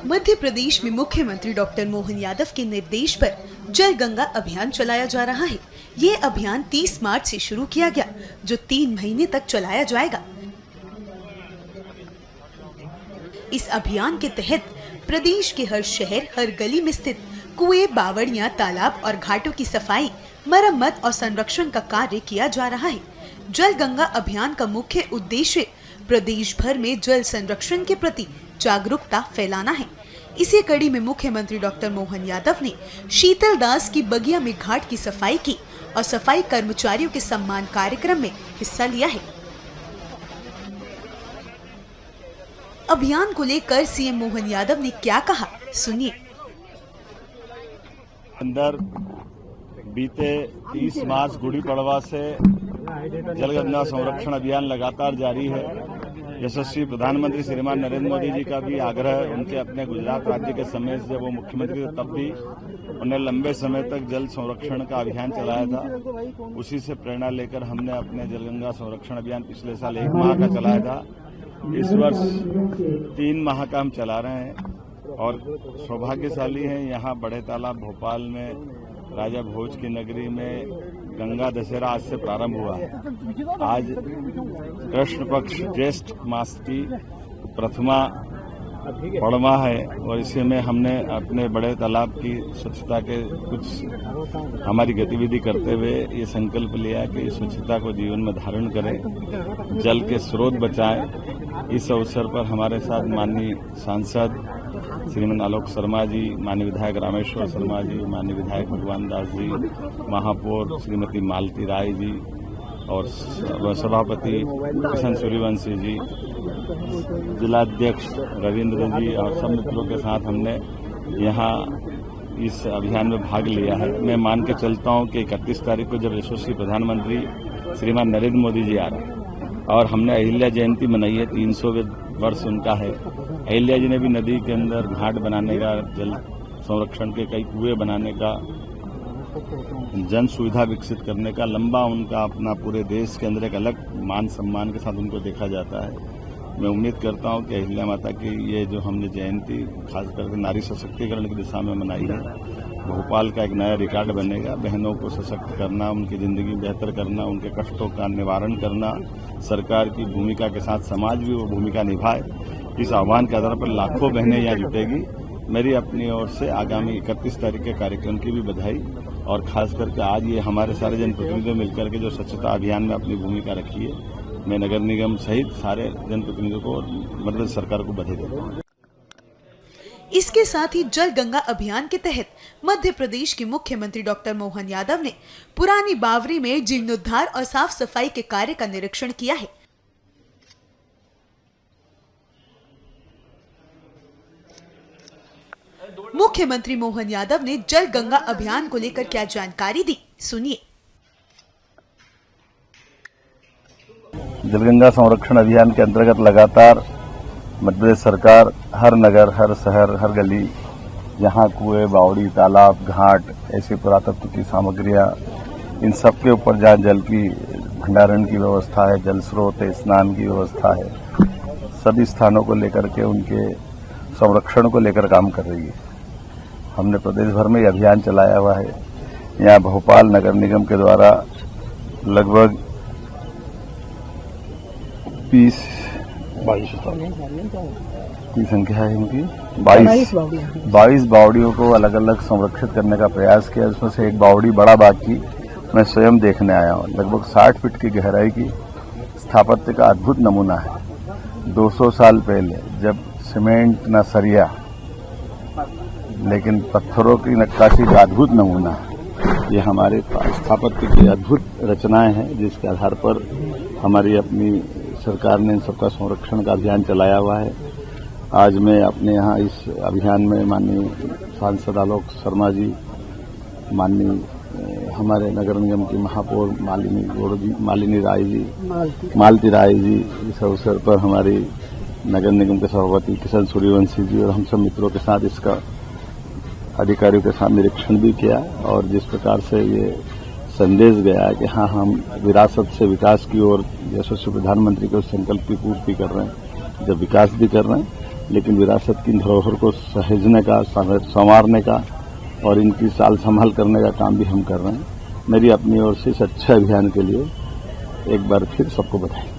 मध्य प्रदेश में मुख्यमंत्री डॉक्टर मोहन यादव के निर्देश पर जल गंगा अभियान चलाया जा रहा है। ये अभियान 30 मार्च से शुरू किया गया, जो 3 महीने तक चलाया जाएगा। इस अभियान के तहत प्रदेश के हर शहर, हर गली में स्थित कुएं, बावड़ियां, तालाब और घाटों की सफाई, मरम्मत और संरक्षण का कार्य किया जा रहा है। जल गंगा अभियान का मुख्य उद्देश्य प्रदेश भर में जल संरक्षण के प्रति जागरूकता फैलाना है। इसी कड़ी में मुख्यमंत्री डॉक्टर मोहन यादव ने शीतल दास की बगिया में घाट की सफाई की और सफाई कर्मचारियों के सम्मान कार्यक्रम में हिस्सा लिया है। अभियान को लेकर सीएम मोहन यादव ने क्या कहा, सुनिए। अंदर बीते 30 मार्च गुड़ी पड़वा से जलगंगा संरक्षण अभियान लगातार जारी है। यशस्वी प्रधानमंत्री श्रीमान नरेंद्र मोदी जी का भी आग्रह, उनके अपने गुजरात राज्य के समय से जब वो मुख्यमंत्री थे तब भी उन्हें लंबे समय तक जल संरक्षण का अभियान चलाया था। उसी से प्रेरणा लेकर हमने अपने जलगंगा संरक्षण अभियान पिछले साल 1 माह का चलाया था। इस वर्ष 3 माह का हम चला रहे हैं और सौभाग्यशाली हैं, यहाँ बड़े तालाब भोपाल में राजा भोज की नगरी में गंगा दशहरा आज से प्रारंभ हुआ है। आज कृष्ण पक्ष ज्येष्ठ मास की प्रथमा पड़वा है और इसी में हमने अपने बड़े तालाब की स्वच्छता के कुछ हमारी गतिविधि करते हुए ये संकल्प लिया कि स्वच्छता को जीवन में धारण करें, जल के स्रोत बचाएं। इस अवसर पर हमारे साथ माननीय सांसद श्रीमान आलोक शर्मा जी, माननीय विधायक रामेश्वर शर्मा जी, माननीय विधायक भगवान दास जी, महापौर श्रीमती मालती राय जी और सभापति किशन सूर्यवंशी जी, जिलाध्यक्ष रविंद्र जी और सब मित्रों के साथ हमने यहाँ इस अभियान में भाग लिया है। मैं मान के चलता हूँ कि 31 तारीख को जब यशस्वी प्रधानमंत्री श्रीमान नरेंद्र मोदी जी आ रहे हैं और हमने अहिल्या जयंती मनाई है, 300वें वर्ष उनका है। अहिल्या जी ने भी नदी के अंदर घाट बनाने का, जल संरक्षण के कई कुएं बनाने का, जन सुविधा विकसित करने का लंबा उनका अपना पूरे देश के अंदर एक अलग मान सम्मान के साथ उनको देखा जाता है। मैं उम्मीद करता हूं कि अहिल्या माता की ये जो हमने जयंती खास करके नारी सशक्तिकरण की दिशा में मनाई है, भोपाल का एक नया रिकॉर्ड बनेगा। बहनों को सशक्त करना, उनकी जिंदगी बेहतर करना, उनके कष्टों का निवारण करना, सरकार की भूमिका के साथ समाज भी वो भूमिका निभाए। इस आह्वान के आधार पर लाखों बहनें यहाँ जुटेगी। मेरी अपनी ओर से आगामी 31 तारीख के कार्यक्रम की भी बधाई और खास करके आज ये हमारे सारे जनप्रतिनिधियों मिलकर के जो स्वच्छता अभियान में अपनी भूमिका रखी है, मैं नगर निगम सहित सारे जनप्रतिनिधियों को और मध्य सरकार को बधाई देता हूँ। इसके साथ ही जल गंगा अभियान के तहत मध्य प्रदेश के मुख्यमंत्री डॉक्टर मोहन यादव ने पुरानी बावरी में जीर्णोद्धार और साफ सफाई के कार्य का निरीक्षण किया है। मुख्यमंत्री मोहन यादव ने जल गंगा अभियान को लेकर क्या जानकारी दी, सुनिए। जलगंगा संरक्षण अभियान के अंतर्गत लगातार मध्य प्रदेश सरकार हर नगर, हर शहर, हर गली, जहां कुएं, बावड़ी, तालाब, घाट, ऐसी पुरातत्व की सामग्रियां, इन सब के ऊपर जहां जल की भंडारण की व्यवस्था है, जल स्रोत, स्नान की व्यवस्था है, सभी स्थानों को लेकर के उनके संरक्षण को लेकर काम कर रही है। हमने प्रदेश भर में ये अभियान चलाया हुआ है। यहाँ भोपाल नगर निगम के द्वारा लगभग 22 की संख्या है इनकी, 22 बावड़ियों को अलग अलग संरक्षित करने का प्रयास किया। उसमें से एक बावड़ी बड़ा बाग की मैं स्वयं देखने आया हूँ। लगभग 60 फीट की गहराई की स्थापत्य का अद्भुत नमूना है। 200 साल पहले जब सीमेंट न सरिया लेकिन पत्थरों की नक्काशी का अद्भुत नमूना है। ये हमारे स्थापत्य की अद्भुत रचनाएं हैं, जिसके आधार पर हमारी अपनी सरकार ने इन सबका संरक्षण का अभियान चलाया हुआ है। आज मैं अपने यहाँ इस अभियान में माननीय सांसद आलोक शर्मा जी, माननीय हमारे नगर निगम की महापौर मालिनी राय जी, मालती राय जी, इस अवसर पर हमारी नगर निगम के सभापति किशन सूर्यवंशी जी और हम सब मित्रों के साथ इसका अधिकारियों के साथ निरीक्षण भी किया और जिस प्रकार से ये संदेश गया कि हाँ, हम विरासत से विकास की ओर यशस्वी प्रधानमंत्री के संकल्प की पूर्ति कर रहे हैं, जब विकास भी कर रहे हैं लेकिन विरासत की धरोहर को सहेजने का, संवारने का और इनकी साल संभाल करने का काम भी हम कर रहे हैं। मेरी अपनी ओर से इस अच्छे अभियान के लिए एक बार फिर सबको बधाई।